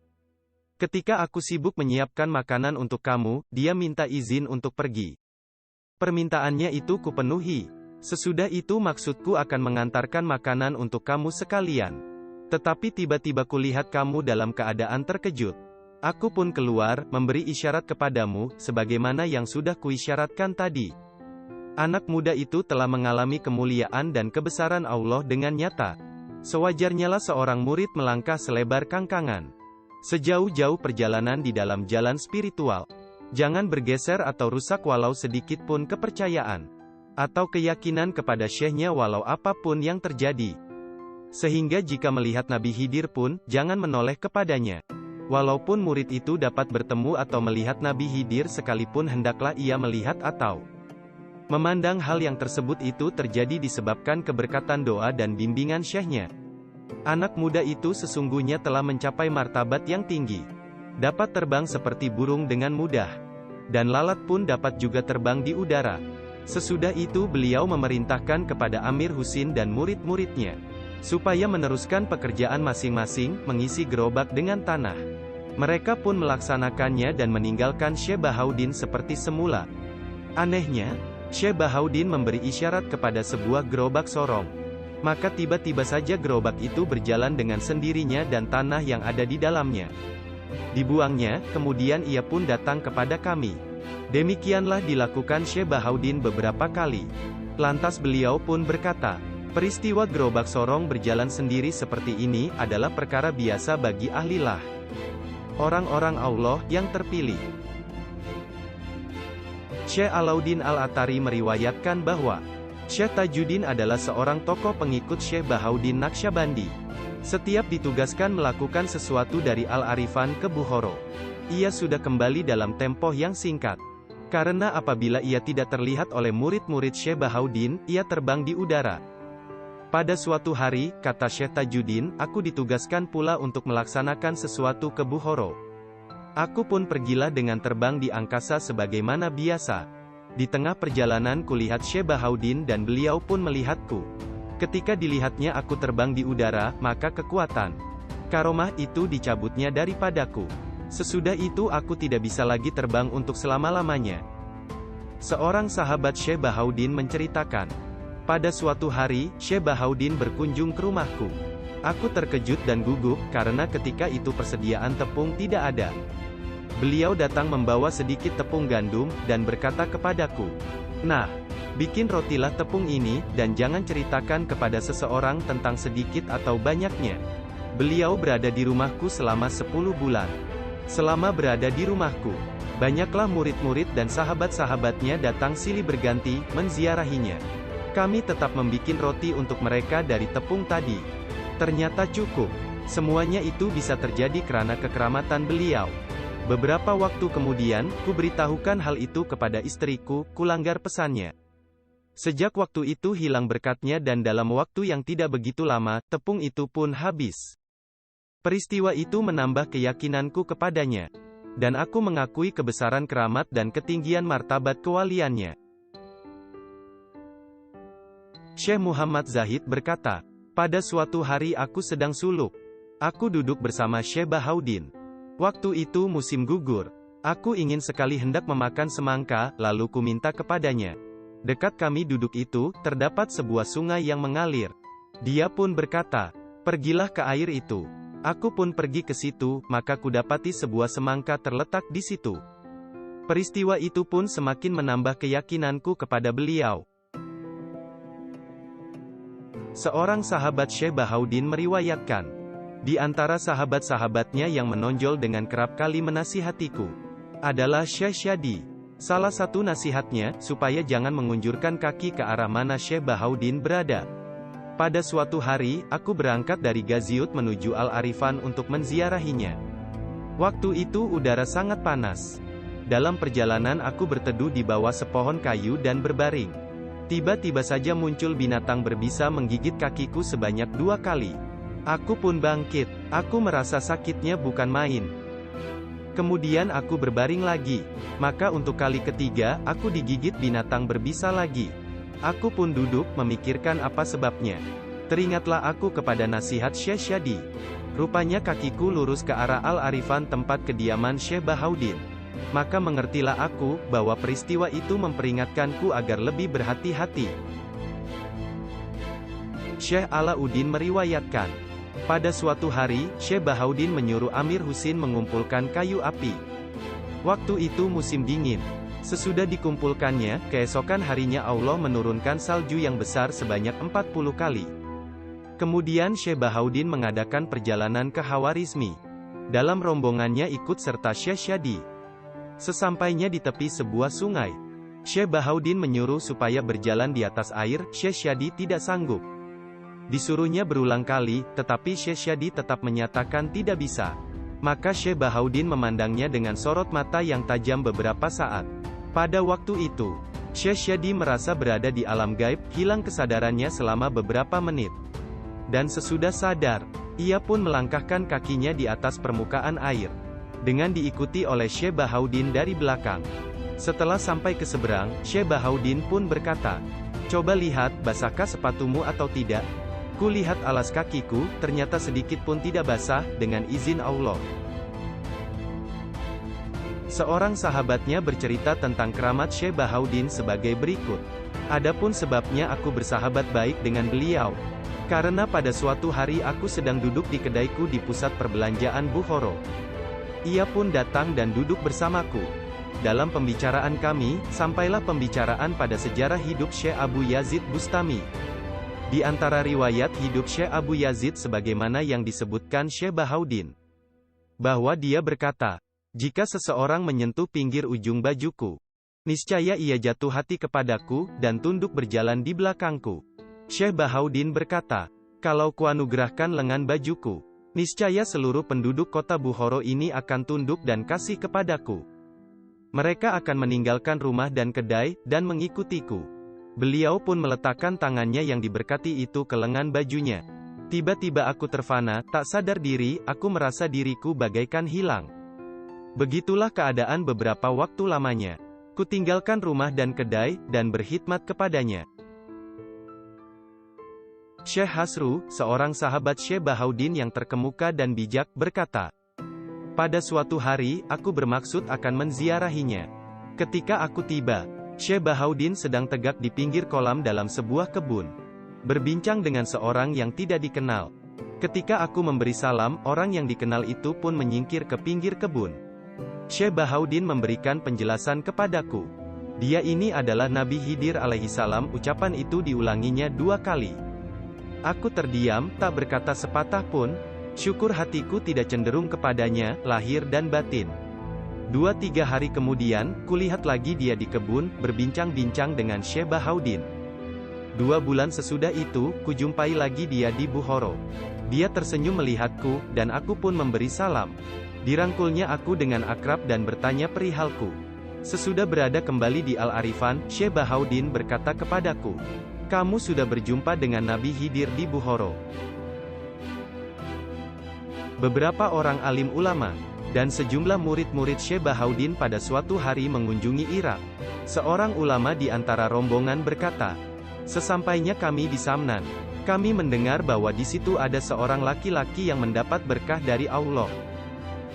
Ketika aku sibuk menyiapkan makanan untuk kamu, dia minta izin untuk pergi. Permintaannya itu kupenuhi. Sesudah itu maksudku akan mengantarkan makanan untuk kamu sekalian. Tetapi tiba-tiba kulihat kamu dalam keadaan terkejut. Aku pun keluar, memberi isyarat kepadamu, sebagaimana yang sudah kuisyaratkan tadi. Anak muda itu telah mengalami kemuliaan dan kebesaran Allah dengan nyata. Sewajarnyalah seorang murid melangkah selebar kangkangan. Sejauh-jauh perjalanan di dalam jalan spiritual. Jangan bergeser atau rusak walau sedikit pun kepercayaan. Atau keyakinan kepada syekhnya walau apapun yang terjadi. Sehingga jika melihat Nabi Khidir pun, jangan menoleh kepadanya. Walaupun murid itu dapat bertemu atau melihat Nabi Khidir sekalipun hendaklah ia melihat atau memandang hal yang tersebut itu terjadi disebabkan keberkatan doa dan bimbingan syekhnya. Anak muda itu sesungguhnya telah mencapai martabat yang tinggi. Dapat terbang seperti burung dengan mudah. Dan lalat pun dapat juga terbang di udara. Sesudah itu beliau memerintahkan kepada Amir Husin dan murid-muridnya, supaya meneruskan pekerjaan masing-masing, mengisi gerobak dengan tanah. Mereka pun melaksanakannya dan meninggalkan Syekh Bahauddin seperti semula. Anehnya, Syekh Bahauddin memberi isyarat kepada sebuah gerobak sorong. Maka tiba-tiba saja gerobak itu berjalan dengan sendirinya dan tanah yang ada di dalamnya dibuangnya, kemudian ia pun datang kepada kami. Demikianlah dilakukan Syekh Bahauddin beberapa kali. Lantas beliau pun berkata, peristiwa gerobak sorong berjalan sendiri seperti ini adalah perkara biasa bagi ahlilah. Orang-orang Allah yang terpilih. Syekh Alauddin Al-Atari meriwayatkan bahwa Syekh Tajuddin adalah seorang tokoh pengikut Syekh Bahauddin Naqsyabandi. Setiap ditugaskan melakukan sesuatu dari Al-Arifan ke Bukhara, ia sudah kembali dalam tempoh yang singkat. Karena apabila ia tidak terlihat oleh murid-murid Syekh Bahauddin, ia terbang di udara. Pada suatu hari, kata Syekh Tajuddin, aku ditugaskan pula untuk melaksanakan sesuatu ke Bukhara. Aku pun pergilah dengan terbang di angkasa sebagaimana biasa. Di tengah perjalanan kulihat Syekh Bahauddin dan beliau pun melihatku. Ketika dilihatnya aku terbang di udara, maka kekuatan karomah itu dicabutnya daripadaku. Sesudah itu aku tidak bisa lagi terbang untuk selama-lamanya. Seorang sahabat Syekh Bahauddin menceritakan, pada suatu hari, Syekh Bahauddin berkunjung ke rumahku. Aku terkejut dan gugup, karena ketika itu persediaan tepung tidak ada. Beliau datang membawa sedikit tepung gandum, dan berkata kepadaku, nah, bikin rotilah tepung ini, dan jangan ceritakan kepada seseorang tentang sedikit atau banyaknya. Beliau berada di rumahku selama 10 bulan. Selama berada di rumahku, banyaklah murid-murid dan sahabat-sahabatnya datang silih berganti, menziarahinya. Kami tetap membikin roti untuk mereka dari tepung tadi. Ternyata cukup. Semuanya itu bisa terjadi karena kekeramatan beliau. Beberapa waktu kemudian, kuberitahukan hal itu kepada istriku, kulanggar pesannya. Sejak waktu itu hilang berkatnya dan dalam waktu yang tidak begitu lama, tepung itu pun habis. Peristiwa itu menambah keyakinanku kepadanya. Dan aku mengakui kebesaran keramat dan ketinggian martabat kewaliannya. Syekh Muhammad Zahid berkata, pada suatu hari aku sedang suluk. Aku duduk bersama Syekh Bahauddin. Waktu itu musim gugur. Aku ingin sekali hendak memakan semangka, lalu ku minta kepadanya. Dekat kami duduk itu, terdapat sebuah sungai yang mengalir. Dia pun berkata, pergilah ke air itu. Aku pun pergi ke situ, maka kudapati sebuah semangka terletak di situ. Peristiwa itu pun semakin menambah keyakinanku kepada beliau. Seorang sahabat Syekh Bahauddin meriwayatkan, di antara sahabat-sahabatnya yang menonjol dengan kerap kali menasihatiku, adalah Syekh Syadi. Salah satu nasihatnya, supaya jangan mengunjurkan kaki ke arah mana Syekh Bahauddin berada. Pada suatu hari, aku berangkat dari Gaziut menuju Al-Arifan untuk menziarahinya. Waktu itu udara sangat panas. Dalam perjalanan aku berteduh di bawah sepohon kayu dan berbaring. Tiba-tiba saja muncul binatang berbisa menggigit kakiku sebanyak 2 kali. Aku pun bangkit. Aku merasa sakitnya bukan main. Kemudian aku berbaring lagi. Maka untuk kali ketiga, aku digigit binatang berbisa lagi. Aku pun duduk, memikirkan apa sebabnya. Teringatlah aku kepada nasihat Syekh Syadi. Rupanya kakiku lurus ke arah Al-Arifan, tempat kediaman Syekh Bahaudin. Maka mengertilah aku, bahwa peristiwa itu memperingatkanku agar lebih berhati-hati. Syekh Alauddin meriwayatkan, pada suatu hari, Syekh Bahaudin menyuruh Amir Husin mengumpulkan kayu api. Waktu itu musim dingin. Sesudah dikumpulkannya, keesokan harinya Allah menurunkan salju yang besar sebanyak 40 kali. Kemudian Syekh Bahaudin mengadakan perjalanan ke Khawarizmi. Dalam rombongannya ikut serta Syekh Syadi. Sesampainya di tepi sebuah sungai, Syekh Bahaudin menyuruh supaya berjalan di atas air. Syekh Syadi tidak sanggup. Disuruhnya berulang kali, tetapi Syekh Syadi tetap menyatakan tidak bisa. Maka Syekh Bahaudin memandangnya dengan sorot mata yang tajam beberapa saat. Pada waktu itu, Syekh Syadi merasa berada di alam gaib, hilang kesadarannya selama beberapa menit. Dan sesudah sadar, ia pun melangkahkan kakinya di atas permukaan air. Dengan diikuti oleh Syekh Bahaudin dari belakang. Setelah sampai ke seberang, Syekh Bahaudin pun berkata, "Coba lihat, basahkah sepatumu atau tidak?" Kulihat alas kakiku, ternyata sedikit pun tidak basah, dengan izin Allah. Seorang sahabatnya bercerita tentang keramat Syekh Bahaudin sebagai berikut. Adapun sebabnya aku bersahabat baik dengan beliau. Karena pada suatu hari aku sedang duduk di kedaiku di pusat perbelanjaan Bukhara. Ia pun datang dan duduk bersamaku. Dalam pembicaraan kami, sampailah pembicaraan pada sejarah hidup Syekh Abu Yazid Bustami. Di antara riwayat hidup Syekh Abu Yazid sebagaimana yang disebutkan Syekh Bahaudin, bahwa dia berkata, "Jika seseorang menyentuh pinggir ujung bajuku, niscaya ia jatuh hati kepadaku, dan tunduk berjalan di belakangku." Syekh Bahaudin berkata, "Kalau kuanugerahkan lengan bajuku, niscaya seluruh penduduk kota Bukhara ini akan tunduk dan kasih kepadaku. Mereka akan meninggalkan rumah dan kedai, dan mengikutiku." Beliau pun meletakkan tangannya yang diberkati itu ke lengan bajunya. Tiba-tiba aku terfana, tak sadar diri, aku merasa diriku bagaikan hilang. Begitulah keadaan beberapa waktu lamanya. Kutinggalkan rumah dan kedai, dan berkhidmat kepadanya. Syekh Hasru, seorang sahabat Syekh Bahaudin yang terkemuka dan bijak, berkata, "Pada suatu hari, aku bermaksud akan menziarahinya. Ketika aku tiba, Syekh Bahaudin sedang tegak di pinggir kolam dalam sebuah kebun, berbincang dengan seorang yang tidak dikenal. Ketika aku memberi salam, orang yang dikenal itu pun menyingkir ke pinggir kebun. Syekh Bahaudin memberikan penjelasan kepadaku. Dia ini adalah Nabi Khidir alaihissalam." Ucapan itu diulanginya 2 kali. Aku terdiam, tak berkata sepatah pun. Syukur hatiku tidak cenderung kepadanya, lahir dan batin. 2-3 hari kemudian, kulihat lagi dia di kebun, berbincang-bincang dengan Syekh Bahaudin. 2 bulan sesudah itu, kujumpai lagi dia di Bukhara. Dia tersenyum melihatku, dan aku pun memberi salam. Dirangkulnya aku dengan akrab dan bertanya perihalku. Sesudah berada kembali di Al-Arifan, Syekh Bahaudin berkata kepadaku, "Kamu sudah berjumpa dengan Nabi Khidir di Bukhara." Beberapa orang alim ulama dan sejumlah murid-murid Syekh Bahaudin pada suatu hari mengunjungi Irak. Seorang ulama di antara rombongan berkata, "Sesampainya kami di Samnan, kami mendengar bahwa di situ ada seorang laki-laki yang mendapat berkah dari Allah.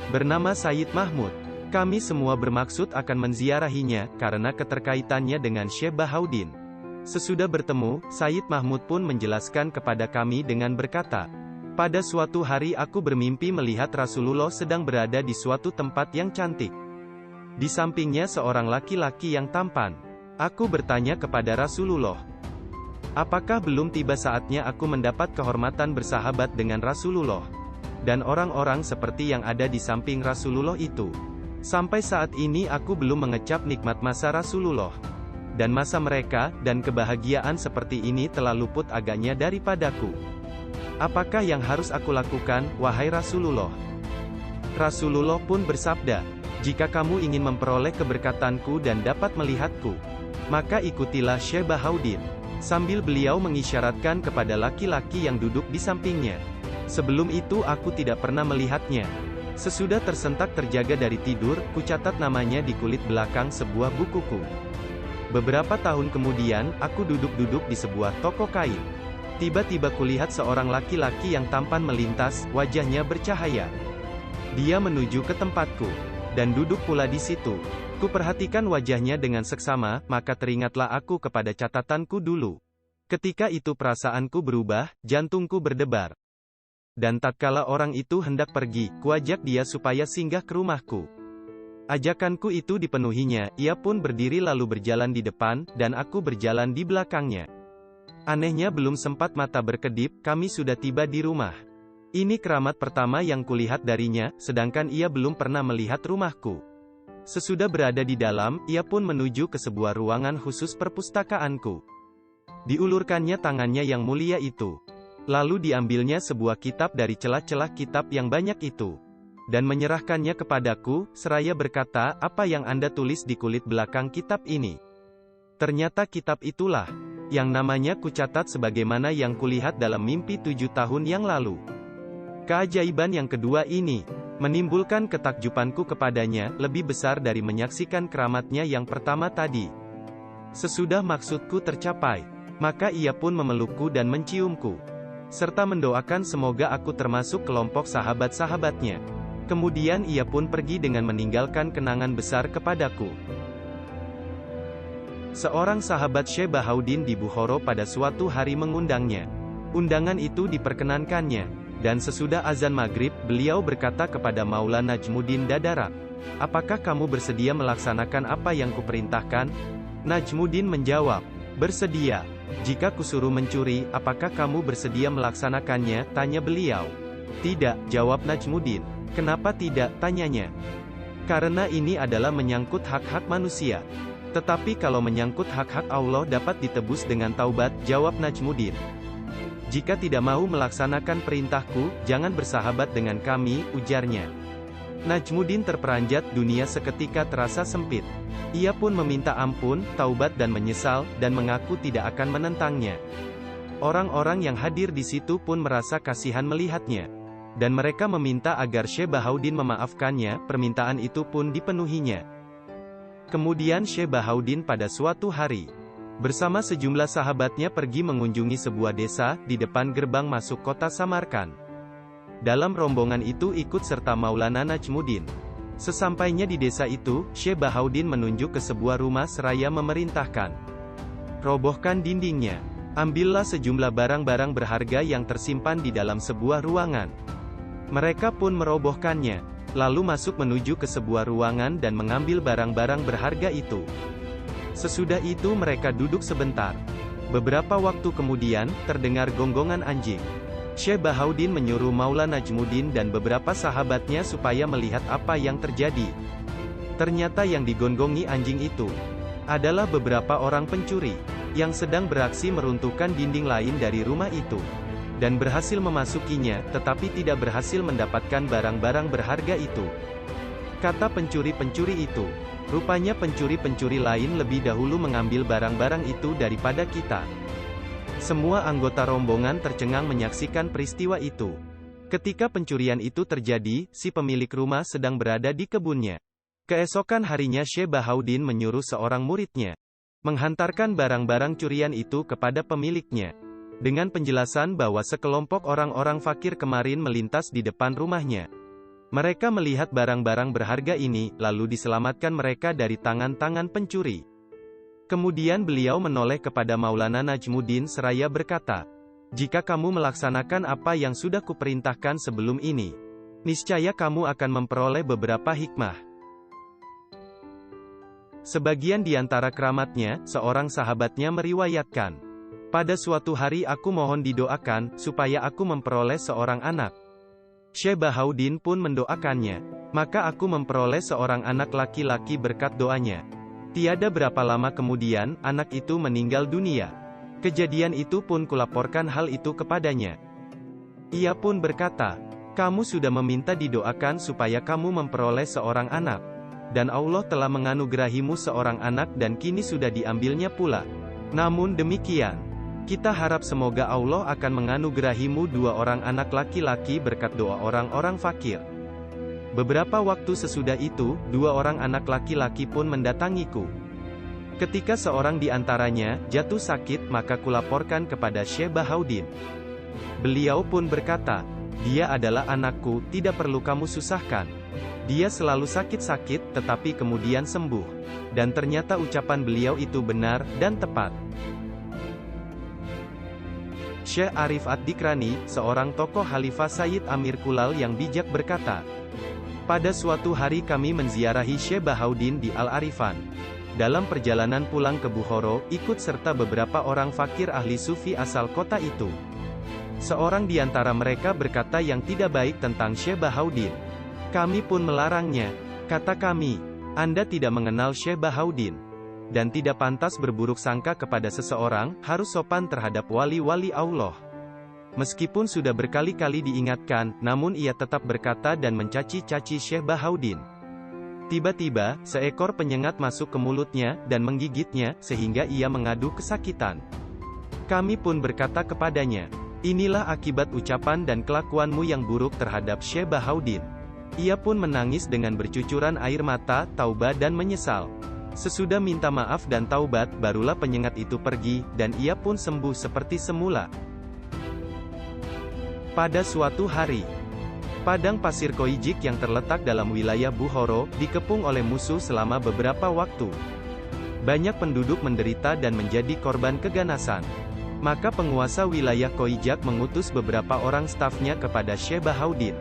Bernama Sayyid Mahmud. Kami semua bermaksud akan menziarahinya, karena keterkaitannya dengan Syekh Bahaudin." Sesudah bertemu, Sayyid Mahmud pun menjelaskan kepada kami dengan berkata, "Pada suatu hari aku bermimpi melihat Rasulullah sedang berada di suatu tempat yang cantik. Di sampingnya seorang laki-laki yang tampan. Aku bertanya kepada Rasulullah, apakah belum tiba saatnya aku mendapat kehormatan bersahabat dengan Rasulullah dan orang-orang seperti yang ada di samping Rasulullah itu? Sampai saat ini aku belum mengecap nikmat masa Rasulullah. Dan masa mereka, dan kebahagiaan seperti ini telah luput agaknya daripadaku. Apakah yang harus aku lakukan, wahai Rasulullah?" Rasulullah pun bersabda, "Jika kamu ingin memperoleh keberkatanku dan dapat melihatku, maka ikutilah Syekh Bahaudin." Sambil beliau mengisyaratkan kepada laki-laki yang duduk di sampingnya. Sebelum itu aku tidak pernah melihatnya. Sesudah tersentak terjaga dari tidur, kucatat namanya di kulit belakang sebuah bukuku. Beberapa tahun kemudian, aku duduk-duduk di sebuah toko kain. Tiba-tiba kulihat seorang laki-laki yang tampan melintas, wajahnya bercahaya. Dia menuju ke tempatku, dan duduk pula di situ. Kuperhatikan wajahnya dengan seksama, maka teringatlah aku kepada catatanku dulu. Ketika itu perasaanku berubah, jantungku berdebar. Dan tatkala orang itu hendak pergi, kuajak dia supaya singgah ke rumahku. Ajakanku itu dipenuhinya, ia pun berdiri lalu berjalan di depan, dan aku berjalan di belakangnya. Anehnya belum sempat mata berkedip, kami sudah tiba di rumah. Ini keramat pertama yang kulihat darinya, sedangkan ia belum pernah melihat rumahku. Sesudah berada di dalam, ia pun menuju ke sebuah ruangan khusus perpustakaanku. Diulurkannya tangannya yang mulia itu. Lalu diambilnya sebuah kitab dari celah-celah kitab yang banyak itu. Dan menyerahkannya kepadaku, seraya berkata, apa yang Anda tulis di kulit belakang kitab ini? Ternyata kitab itulah, yang namanya kucatat sebagaimana yang kulihat dalam mimpi 7 tahun yang lalu. Keajaiban yang kedua ini, menimbulkan ketakjubanku kepadanya, lebih besar dari menyaksikan keramatnya yang pertama tadi. Sesudah maksudku tercapai, maka ia pun memelukku dan menciumku, serta mendoakan semoga aku termasuk kelompok sahabat-sahabatnya. Kemudian ia pun pergi dengan meninggalkan kenangan besar kepadaku. Seorang sahabat Syekh Bahauddin di Bukhara pada suatu hari mengundangnya. Undangan itu diperkenankannya. Dan sesudah azan maghrib, beliau berkata kepada Maula Najmuddin Dadarak, apakah kamu bersedia melaksanakan apa yang kuperintahkan? Najmuddin menjawab, bersedia. Jika kusuruh mencuri, apakah kamu bersedia melaksanakannya? Tanya beliau. Tidak, jawab Najmuddin. Kenapa tidak? Tanyanya. Karena ini adalah menyangkut hak-hak manusia. Tetapi kalau menyangkut hak-hak Allah dapat ditebus dengan taubat, jawab Najmuddin. Jika tidak mau melaksanakan perintahku, jangan bersahabat dengan kami, ujarnya. Najmuddin terperanjat, dunia seketika terasa sempit. Ia pun meminta ampun, taubat dan menyesal, dan mengaku tidak akan menentangnya. Orang-orang yang hadir di situ pun merasa kasihan melihatnya. Dan mereka meminta agar Syekh Bahauddin memaafkannya, permintaan itu pun dipenuhinya. Kemudian Syekh Bahauddin pada suatu hari, bersama sejumlah sahabatnya pergi mengunjungi sebuah desa, di depan gerbang masuk kota Samarkand. Dalam rombongan itu ikut serta Maulana Najmuddin. Sesampainya di desa itu, Syekh Bahauddin menunjuk ke sebuah rumah seraya memerintahkan, robohkan dindingnya. Ambillah sejumlah barang-barang berharga yang tersimpan di dalam sebuah ruangan. Mereka pun merobohkannya, lalu masuk menuju ke sebuah ruangan dan mengambil barang-barang berharga itu. Sesudah itu mereka duduk sebentar. Beberapa waktu kemudian, terdengar gonggongan anjing. Syekh Bahauddin menyuruh Maula Najmuddin dan beberapa sahabatnya supaya melihat apa yang terjadi. Ternyata yang digongongi anjing itu adalah beberapa orang pencuri, yang sedang beraksi meruntuhkan dinding lain dari rumah itu. Dan berhasil memasukinya, tetapi tidak berhasil mendapatkan barang-barang berharga itu. Kata pencuri-pencuri itu, rupanya pencuri-pencuri lain lebih dahulu mengambil barang-barang itu daripada kita. Semua anggota rombongan tercengang menyaksikan peristiwa itu. Ketika pencurian itu terjadi, si pemilik rumah sedang berada di kebunnya. Keesokan harinya Syekh Bahauddin menyuruh seorang muridnya menghantarkan barang-barang curian itu kepada pemiliknya, dengan penjelasan bahwa sekelompok orang-orang fakir kemarin melintas di depan rumahnya. Mereka melihat barang-barang berharga ini, lalu diselamatkan mereka dari tangan-tangan pencuri. Kemudian beliau menoleh kepada Maulana Najmuddin seraya berkata, jika kamu melaksanakan apa yang sudah kuperintahkan sebelum ini, niscaya kamu akan memperoleh beberapa hikmah. Sebagian di antara keramatnya, seorang sahabatnya meriwayatkan, pada suatu hari aku mohon didoakan, supaya aku memperoleh seorang anak. Syekh Bahauddin pun mendoakannya, maka aku memperoleh seorang anak laki-laki berkat doanya. Tiada berapa lama kemudian, anak itu meninggal dunia. Kejadian itu pun kulaporkan hal itu kepadanya. Ia pun berkata, kamu sudah meminta didoakan supaya kamu memperoleh seorang anak. Dan Allah telah menganugerahimu seorang anak dan kini sudah diambilnya pula. Namun demikian, Kita harap semoga Allah akan menganugerahimu 2 orang anak laki-laki berkat doa orang-orang fakir. Beberapa waktu sesudah itu, 2 orang anak laki-laki pun mendatangiku. Ketika seorang di antaranya jatuh sakit, maka kulaporkan kepada Syekh Bahaudin. Beliau pun berkata, "Dia adalah anakku, tidak perlu kamu susahkan. Dia selalu sakit-sakit, tetapi kemudian sembuh." Dan ternyata ucapan beliau itu benar dan tepat. Syekh Arif Ad-Dikrani, seorang tokoh Khalifah Sayyid Amir Kulal yang bijak berkata, "Pada suatu hari kami menziarahi Syekh Bahaudin di Al-Arifan. Dalam perjalanan pulang ke Bukhara, ikut serta beberapa orang fakir ahli sufi asal kota itu. Seorang di antara mereka berkata yang tidak baik tentang Syekh Bahaudin. Kami pun melarangnya. Kata kami, Anda tidak mengenal Syekh Bahaudin, dan tidak pantas berburuk sangka kepada seseorang, harus sopan terhadap wali-wali Allah." Meskipun sudah berkali-kali diingatkan, namun ia tetap berkata dan mencaci-caci Syekh Bahaudin. Tiba-tiba, seekor penyengat masuk ke mulutnya, dan menggigitnya, sehingga ia mengadu kesakitan. Kami pun berkata kepadanya, "Inilah akibat ucapan dan kelakuanmu yang buruk terhadap Syekh Bahaudin." Ia pun menangis dengan bercucuran air mata, taubat dan menyesal. Sesudah minta maaf dan taubat, barulah penyengat itu pergi, dan ia pun sembuh seperti semula. Pada suatu hari, padang pasir Koijik yang terletak dalam wilayah Bukhara, dikepung oleh musuh selama beberapa waktu. Banyak penduduk menderita dan menjadi korban keganasan. Maka penguasa wilayah Koijak mengutus beberapa orang stafnya kepada Syekh Bahaudin,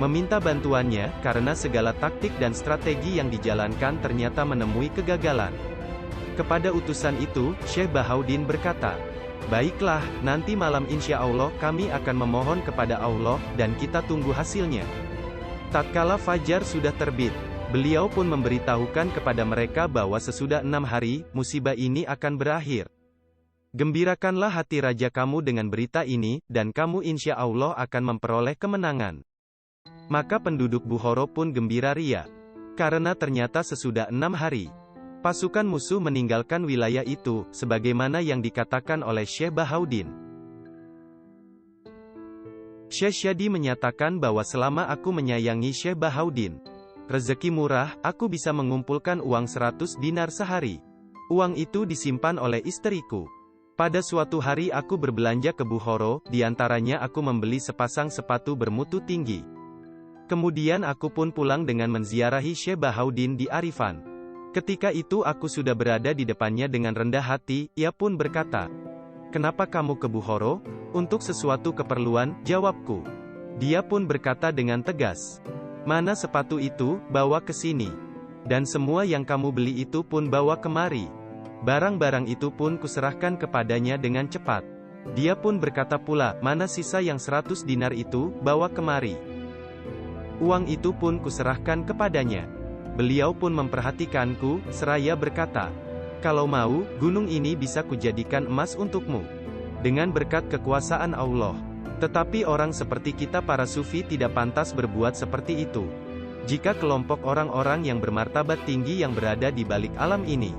meminta bantuannya, karena segala taktik dan strategi yang dijalankan ternyata menemui kegagalan. Kepada utusan itu, Syekh Bahaudin berkata, "Baiklah, nanti malam insya Allah kami akan memohon kepada Allah, dan kita tunggu hasilnya." Tatkala fajar sudah terbit, beliau pun memberitahukan kepada mereka bahwa sesudah 6 hari, musibah ini akan berakhir. "Gembirakanlah hati raja kamu dengan berita ini, dan kamu insya Allah akan memperoleh kemenangan." Maka penduduk Bukhara pun gembira ria. Karena ternyata sesudah 6 hari, pasukan musuh meninggalkan wilayah itu, sebagaimana yang dikatakan oleh Syekh Bahaudin. Syekh Syadi menyatakan bahwa selama aku menyayangi Syekh Bahaudin, rezeki murah, aku bisa mengumpulkan uang 100 dinar sehari. Uang itu disimpan oleh istriku. Pada suatu hari aku berbelanja ke Bukhara, diantaranya aku membeli sepasang sepatu bermutu tinggi. Kemudian aku pun pulang dengan menziarahi Syekh Bahaudin di Arifan. Ketika itu aku sudah berada di depannya dengan rendah hati, ia pun berkata, "Kenapa kamu ke Bukhara?" "Untuk sesuatu keperluan," jawabku. Dia pun berkata dengan tegas, "Mana sepatu itu, bawa ke sini. Dan semua yang kamu beli itu pun bawa kemari." Barang-barang itu pun kuserahkan kepadanya dengan cepat. Dia pun berkata pula, "Mana sisa yang 100 dinar itu, bawa kemari." Uang itu pun kuserahkan kepadanya. Beliau pun memperhatikanku, seraya berkata, "Kalau mau, gunung ini bisa kujadikan emas untukmu. Dengan berkat kekuasaan Allah. Tetapi orang seperti kita para sufi tidak pantas berbuat seperti itu. Jika kelompok orang-orang yang bermartabat tinggi yang berada di balik alam ini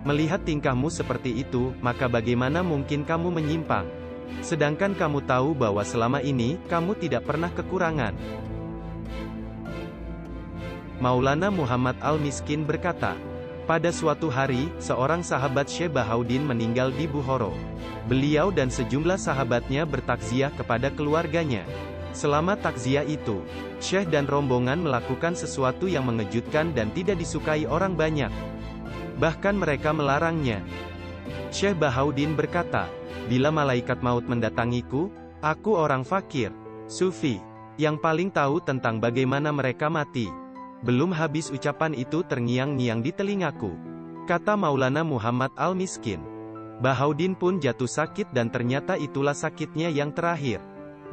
melihat tingkahmu seperti itu, maka bagaimana mungkin kamu menyimpang? Sedangkan kamu tahu bahwa selama ini, kamu tidak pernah kekurangan." Maulana Muhammad Al-Miskin berkata, pada suatu hari, seorang sahabat Syekh Bahaudin meninggal di Bukhara. Beliau dan sejumlah sahabatnya bertakziah kepada keluarganya. Selama takziah itu, Syekh dan rombongan melakukan sesuatu yang mengejutkan dan tidak disukai orang banyak. Bahkan mereka melarangnya. Syekh Bahaudin berkata, "Bila malaikat maut mendatangiku, aku orang fakir, sufi, yang paling tahu tentang bagaimana mereka mati." Belum habis ucapan itu terngiang-ngiang di telingaku. Kata Maulana Muhammad Al-Miskin. Bahaudin pun jatuh sakit dan ternyata itulah sakitnya yang terakhir.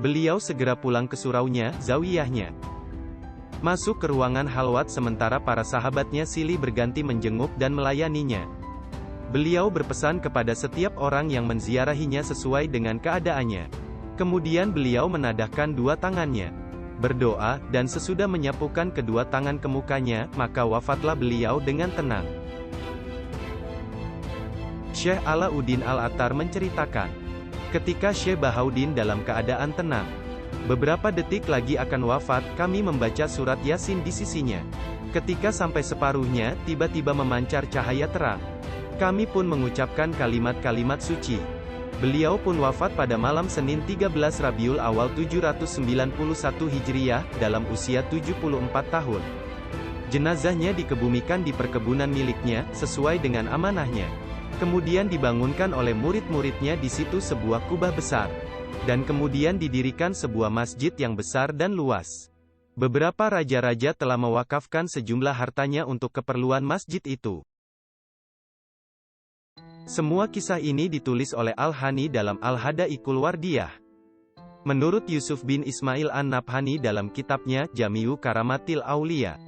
Beliau segera pulang ke suraunya, zawiyahnya. Masuk ke ruangan halwat sementara para sahabatnya silih berganti menjenguk dan melayaninya. Beliau berpesan kepada setiap orang yang menziarahinya sesuai dengan keadaannya. Kemudian beliau menadahkan 2 tangannya, berdoa, dan sesudah menyapukan kedua tangan ke mukanya, maka wafatlah beliau dengan tenang. Syekh Alauddin Al-Attar menceritakan, ketika Syekh Bahauddin dalam keadaan tenang, beberapa detik lagi akan wafat, kami membaca surat Yasin di sisinya. Ketika sampai separuhnya, tiba-tiba memancar cahaya terang. Kami pun mengucapkan kalimat-kalimat suci. Beliau pun wafat pada malam Senin 13 Rabiul Awal 791 Hijriah, dalam usia 74 tahun. Jenazahnya dikebumikan di perkebunan miliknya, sesuai dengan amanahnya. Kemudian dibangunkan oleh murid-muridnya di situ sebuah kubah besar. Dan kemudian didirikan sebuah masjid yang besar dan luas. Beberapa raja-raja telah mewakafkan sejumlah hartanya untuk keperluan masjid itu. Semua kisah ini ditulis oleh Al-Hani dalam Al-Hada'iqul Wardiyah. Menurut Yusuf bin Ismail An-Nabhani dalam kitabnya Jami'u Karamatil Aulia,